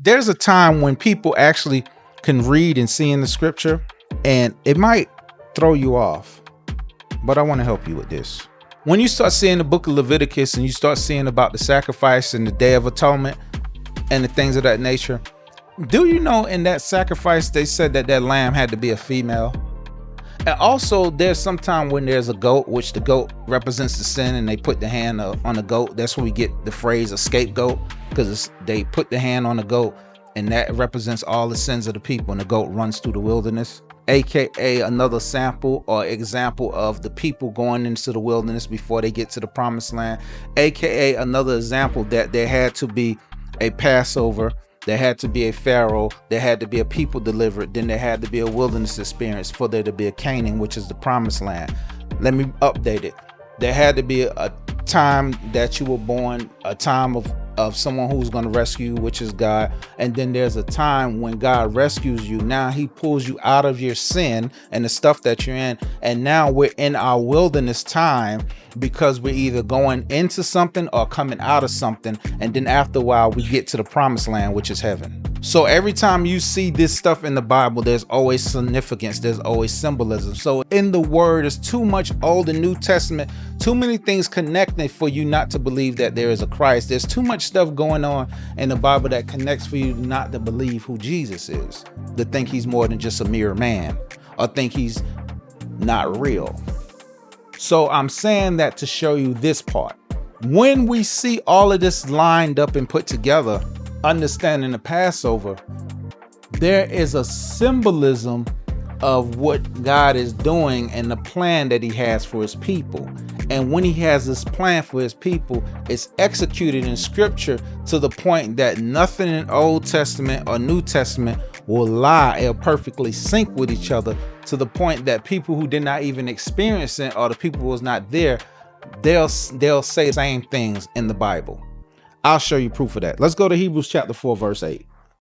There's a time when people actually can read and see in the scripture, and it might throw you off, but I want to help you with this. When you start seeing the book of Leviticus and you start seeing about the sacrifice and the Day of Atonement and the things of that nature, do you know in that sacrifice they said that that lamb had to be a female? And also there's some time when there's a goat, which the goat represents the sin, and they put the hand on the goat. That's where we get the phrase a scapegoat, because they put the hand on the goat and that represents all the sins of the people, and the goat runs through the wilderness, aka another sample or example of the people going into the wilderness before they get to the promised land, aka another example that there had to be a Passover, there had to be a Pharaoh, there had to be a people delivered, then there had to be a wilderness experience for there to be a Canaan, which is the promised land. Let me update it. There had to be a time that you were born, a time of someone who's going to rescue you, which is God. And then there's a time when God rescues you. Now he pulls you out of your sin and the stuff that you're in. And now we're in our wilderness time, because we're either going into something or coming out of something. And then after a while, we get to the promised land, which is heaven. So every time you see this stuff in the Bible, there's always significance. There's always symbolism. So in the word, there's too much Old and New Testament, too many things connecting for you not to believe that there is a Christ. There's too much stuff going on in the Bible that connects for you not to believe who Jesus is, to think he's more than just a mere man, or think he's not real. So I'm saying that to show you this part. When we see all of this lined up and put together, understanding the Passover, there is a symbolism of what God is doing and the plan that he has for his people. And when he has this plan for his people, it's executed in scripture to the point that nothing in Old Testament or New Testament will lie or perfectly sync with each other, to the point that people who did not even experience it, or the people who was not there, they'll say the same things in the Bible. I'll show you proof of that. Let's go to Hebrews chapter 4, verse 8.